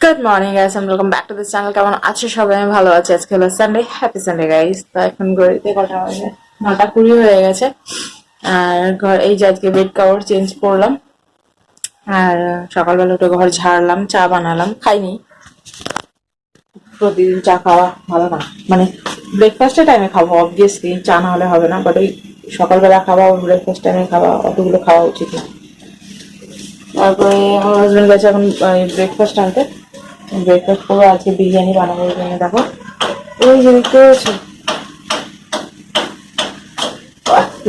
Good morning guys, আমি welcome back to this channel. কেমন আছো সবাই? আমি ভালো আছি। আজকে হলো সানডে, হ্যাপি সানডে গাইস। তো এখন ঘড়িতে কটা বাজে? 9:20 হয়ে গেছে। আর এই যে আজকে বেড কভার চেঞ্জ করলাম। আর সকালবেলা উঠে ঘর ঝাড়লাম, চা বানালাম, খাইনি। প্রতিদিন চা খাওয়া ভালো না, মানে ব্রেকফাস্টের টাইমে খাবো অবভিয়াসলি, চা না হলে হবে না, বাট ওই সকালবেলা খাওয়া, ব্রেকফাস্ট টাইমে খাওয়া, অতগুলো খাওয়া উচিত না। তারপরে আমার হাজবেন্ড গেছে এখন ব্রেকফাস্ট আনতে। ব্রেকফাস্ট করবো, আজকে বিরিয়ানি বানাবো। এই জন্য দেখো, ওই যে দেখতে পাচ্ছি,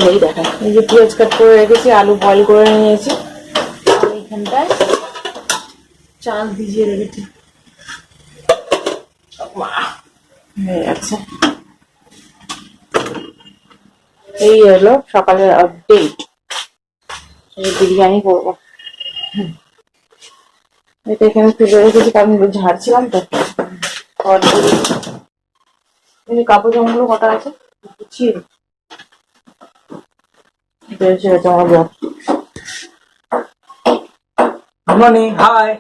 এই দেখেন, এই যে পেঁয়াজ কাট করে রেখেছি, আলু বয়েল করে নিয়েছি, আর এইখানটায় চাল ভিজিয়ে রেখেছি। হয়ে যাচ্ছে। এই হলো সকালের আপডেট। বিরিয়ানি করবো। এটা এখানে তুলে রেখেছি, কারণ ঝাড়ছিলাম তো। এই যে কাপড় জামাগুলো কটা আছে গুছিয়ে আমার ব্লগ। Morning, high.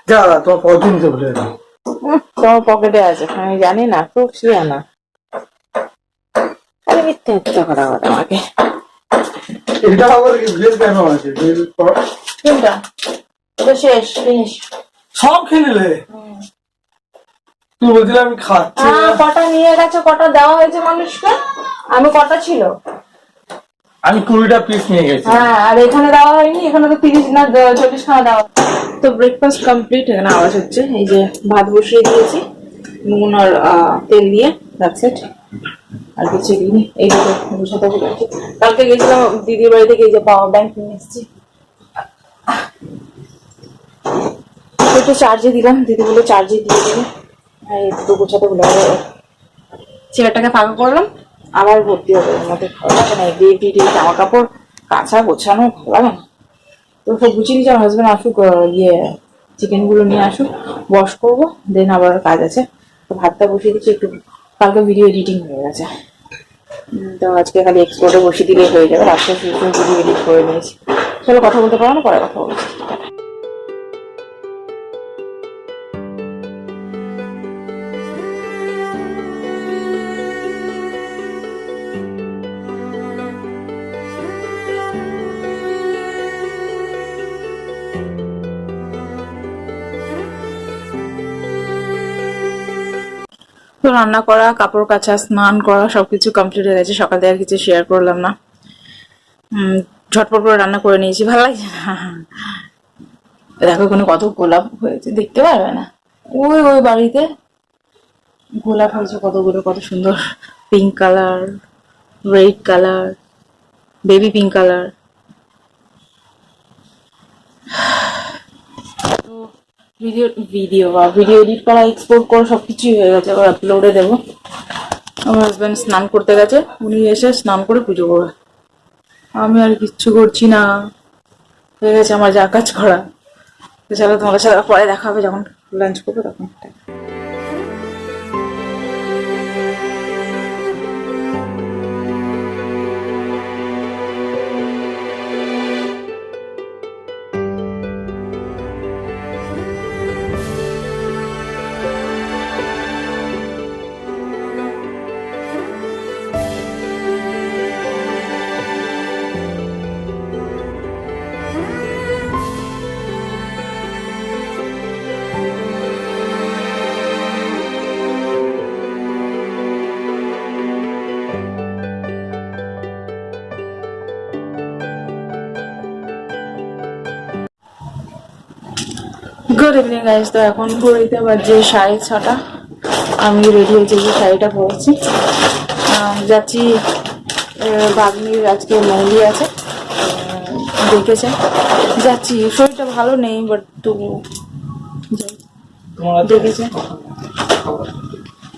যা তোমার পরদিন নিতে ভুলে গেলাম। তোমার পকেটে আছে, আমি জানি না, খুব শিয়া না। আরে মিথ্যে মিথ্যে কথা বলে আমাকে। এটা আবার ড্রেস কেন আছে? কোনটা? এটা শেষ ফিনিশ। সব খেয়ে নিলে? তুই বলছিলে আমি খাচ্ছি না। কটা নিয়ে গেছে, কটা দেওয়া হয়েছে মানুষকে? আমি কটা ছিল? আমি 20টা পিস নিয়ে গেছি। হ্যাঁ, আর এখানে দেওয়া হয়নি, এখানে তো 30 না 40 খানা দেওয়া। তো ব্রেকফাস্ট কমপ্লিট। এখানে আওয়াজ হচ্ছে। এই যে ভাত বসিয়ে দিয়েছি নুন আর তেল দিয়ে, দ্যাটস ইট। আর কিছু দিইনি। এই দুটো বসাতে বলেছি। কালকে গেছিলাম দিদির বাড়ি থেকে, এই যে পাওয়ার ব্যাংক নিয়ে এসেছি, একটু চার্জে দিলাম। দিদি বলে চার্জে দিয়ে দেবে। এই দুটো গোছাতে ভুলে গেল। চেয়ারটাকে ফাঁকা করলাম, আবার ভর্তি হবে ওর মধ্যে। ভালো লাগে না এগুলি জামা কাপড় কাঁচা গোছানো, ভালো লাগে না। তো সব গুছিয়ে নিয়েছি। আমার হাজবেন্ড আসুক, চিকেন গুলো নিয়ে আসুক, ওয়াশ করবো, দেন আবার কাজ আছে। তো ভাতটা বসিয়ে দিচ্ছি। একটু কালকে ভিডিও এডিটিং হয়ে গেছে, তো আজকে খালি এক্সপোর্টে বসিয়ে দিলেই হয়ে যাবে। রাত্রে শুরু ভিডিও এডিট করে নিয়েছি। চলো, কথা বলতে পারো না, পরে কথা বলছি। তো রান্না করা, কাপড় কাচা, স্নান করা সবকিছু কমপ্লিট হয়ে গেছে। সকালে আর কিছু শেয়ার করলাম না। ঝটপট করে রান্না করে নিয়েছি, ভালো লাগছে না। দেখো কোনো কত গোলাপ হয়েছে, দেখতে পারবে না। ওই ওই বাড়িতে গোলাপ হয়েছে কতগুলো, কত সুন্দর। Pink colour, red colour, baby pink colour. তো ভিডিও ভিডিও বা ভিডিও এডিট করা, এক্সপোর্ট করা সবকিছুই হয়ে গেছে। আবার আপলোডে দেবো। আমার হাজব্যান্ড স্নান করতে গেছে, উনি এসে স্নান করে পুজো করবে। আমি আর কিচ্ছু করছি না, হয়ে গেছে আমার যা কাজ করা। তো চলো, তোমাদের সাথে পরে দেখা হবে, যখন লাঞ্চ করবো তখন। Good evening guys. তো এখন ঘড়িতে বাজে 6:30। আমি রেডি হয়েছি, যে শাড়িটা পরেছি। যাচ্ছি, বাগনির আজকে মেহেন্দি আছে, দেখেছে। যাচ্ছি, শরীরটা ভালো নেই, বাট তবু যাই। দেখেছে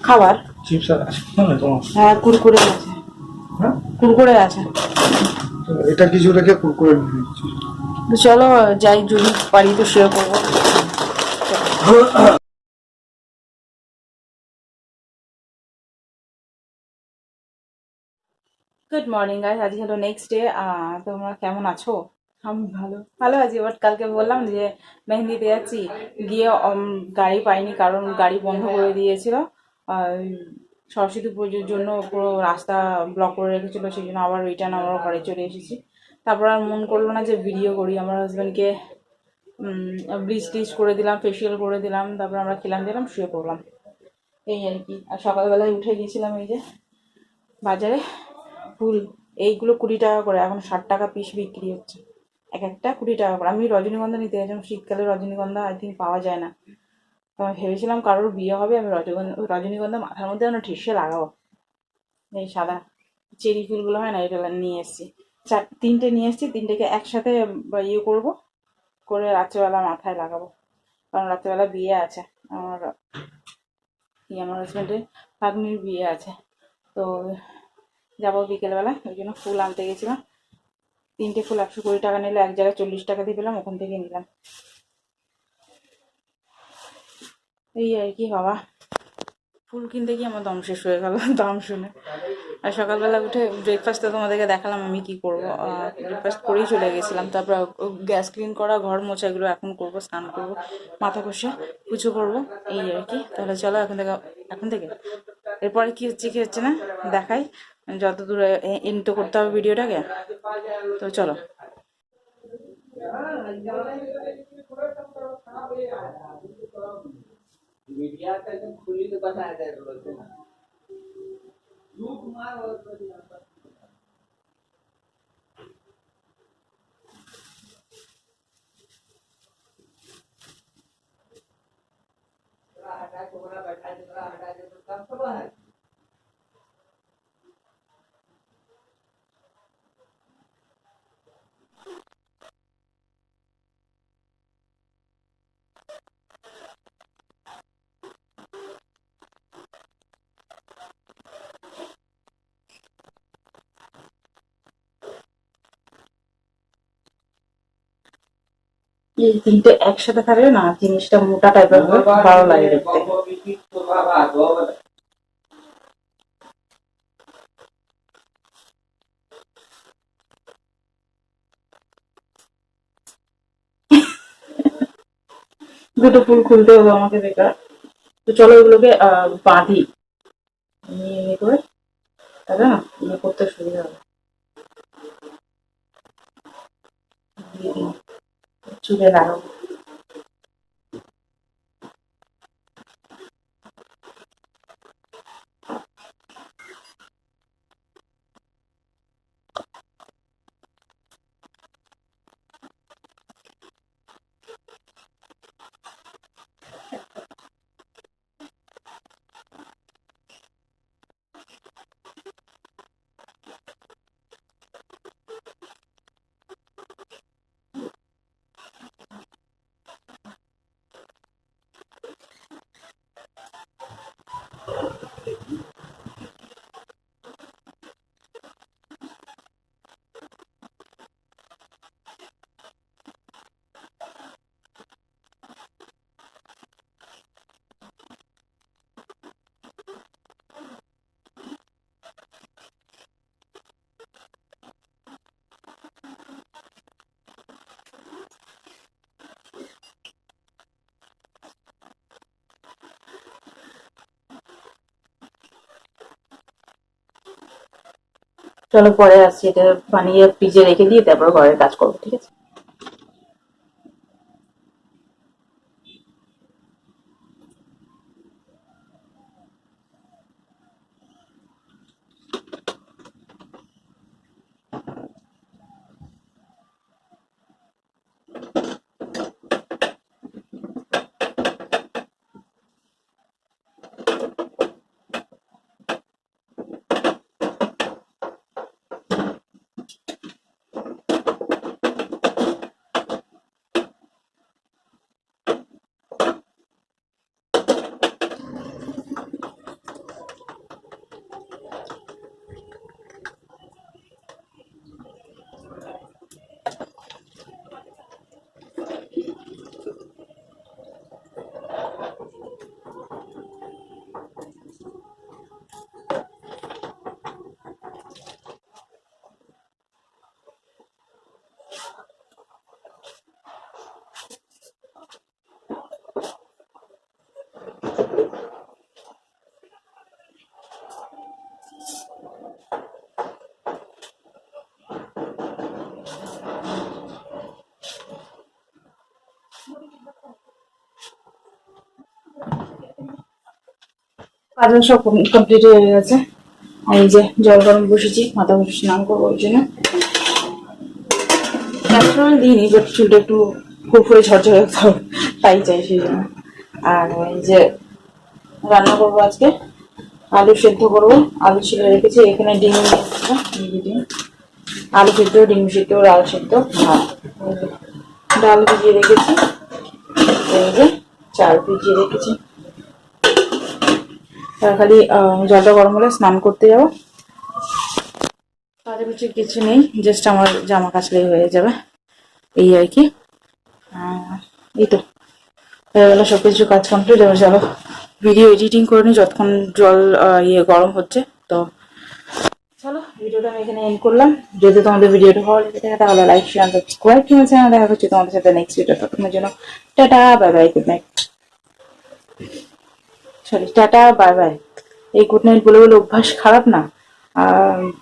খাবার। চিপস আছে না তোমার? হ্যাঁ, কুরকুরে আছে। হ্যাঁ, কুরকুরে আছে। এটা কিছু রেখে কুরকুরে নিয়ে নিচ্ছি। তো চলো যাই, যদি পারি তো শেয়ার করবো। গুড মর্নিং গাইস, আজ হলো নেক্সট ডে। তোমরা কেমন আছো? আমি ভালো ভালো আছি। বাট কালকে বললাম যে মেহেন্দিতে যাচ্ছি, গিয়ে গাড়ি পাইনি, কারণ গাড়ি বন্ধ করে দিয়েছিল। ওই সরস্বতী পুজোর জন্য পুরো রাস্তা ব্লক করে রেখেছিল, সেই জন্য আবার রিটার্ন আমরা ঘরে চলে এসেছি। তারপর আর মন করলো না যে ভিডিও করি। আমার হাজব্যান্ডকে ব্লিচ টিচ করে দিলাম, ফেসিয়াল করে দিলাম, তারপর আমরা খেলাম দিলাম, শুয়ে পড়লাম, এই আর কি। আর সকালবেলায় উঠে গিয়েছিলাম এই যে বাজারে, ফুল এইগুলো 20 টাকা করে, এখন 60 টাকা পিস বিক্রি হচ্ছে, এক একটা 20 টাকা করে। আমি রজনীগন্ধা নিতে গেছিলাম, শীতকালে রজনীগন্ধা আই থিঙ্ক পাওয়া যায় না। তো আমি ভেবেছিলাম কারোর বিয়ে হবে, আমি রজনীগন্ধা মাথার মধ্যে যেন ঠিসে লাগাবো। এই সাদা চেরি ফুলগুলো হয় না, এটা নিয়ে এসেছি। 3টে নিয়ে এসেছি, 3টেকে একসাথে ইয়ে করবো, করে রাত্রেবেলা মাথায় লাগাবো, কারণ রাত্রেবেলা বিয়ে আছে আমার, আমার হাজব্যান্ডের ভাগ্নির বিয়ে আছে। তো যাবো বিকেলবেলা, ওই জন্য ফুল আনতে গেছিলাম। 3টে ফুল 120 টাকা নিলে, এক জায়গায় 40 টাকা দিয়ে পেলাম, ওখান থেকে নিলাম। এই আর কি বাবা, ফুল কিনতে গিয়ে আমার দম শেষ হয়ে গেল দাম শুনে। আর সকালবেলা উঠে ব্রেকফাস্টে তোমাদেরকে দেখালাম আমি কি করবো, ব্রেকফাস্ট করেই চলে গেছিলাম। তারপর গ্যাস ক্লিন করা, ঘর মোছা, এগুলো এখন করবো। স্নান করবো, মাথা ঘষে পুজো করবো, এই আর কি। তাহলে চলো এখন থেকে এরপরে কি হচ্ছে না দেখাই, যত দূরে এন্ড তো করতে হবে ভিডিওটাকে। তো চলো। এই 3টে একসাথে থাকলে না জিনিসটা মোটা টাইপের হবে, ভালো লাগে দেখতে। দুটো ফুল খুলতে হবে আমাকে বেকার। তো চলো এগুলোকে বাঁধি নিয়ে করে, তাহলে না ইয়ে করতে সুবিধা হবে। চুলে লাগাবো। চলো পরে আসছি, এটা বানিয়ে ফ্রিজে রেখে দিয়ে তারপর ঘরের কাজ করবো, ঠিক আছে। কাজও সব কমপ্লিট হয়ে গেছে। আর এই যে জল গরম বসেছি, মাথা ঘষে স্নান করবো ওই জন্য। ক্যাস্ট্রল দিইনি, বাট চুলটা একটু ফুরফুরে ঝরঝরে তাই চাই সেই জন্য। আর এই যে রান্না করবো আজকে, আলু সেদ্ধ করবো, আলু ছিলে রেখেছি। এখানে ডিম ডিম, আলু সেদ্ধ, ডিম সেদ্ধ, ডাল সেদ্ধ, ভাত। ডাল ভিজিয়ে রেখেছি, এই যে চাল ভিজিয়ে রেখেছি। খালি জলটা গরম হলে স্নান করতে যাবো। কাজে কিছু নেই, জাস্ট আমার জামা কাচলেই হয়ে যাবে, এই আর কি। এই তো হয়ে গেল সবকিছু কাজ কমপ্লিট। এবার চলো ভিডিও এডিটিং করে নি যতক্ষণ জল গরম হচ্ছে। তো চলো ভিডিওটা আমি এখানে এন্ড করলাম। যদি তোমাদের ভিডিওটা ভালো লেগে থাকে তাহলে লাইক শেয়ার সাবস্ক্রাইব করে চ্যানেল দেখা হচ্ছে তোমাদের সাথে নেক্সট ভিডিওটা। তোমার জন্য tata bye bye, good night. Sorry, tata bye bye. এই গুড নাইট বলে বলে অভ্যাস খারাপ না,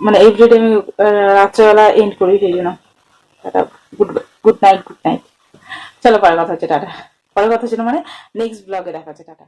মানে এভরিডে আমি রাত্রেবেলা এন্ড করি সেই জন্য। Tata, good good night, good night. চলো পরের কথা হচ্ছে টাটা। পরের কথা ছিল মানে নেক্সট ব্লগে দেখা হচ্ছে, টাটা।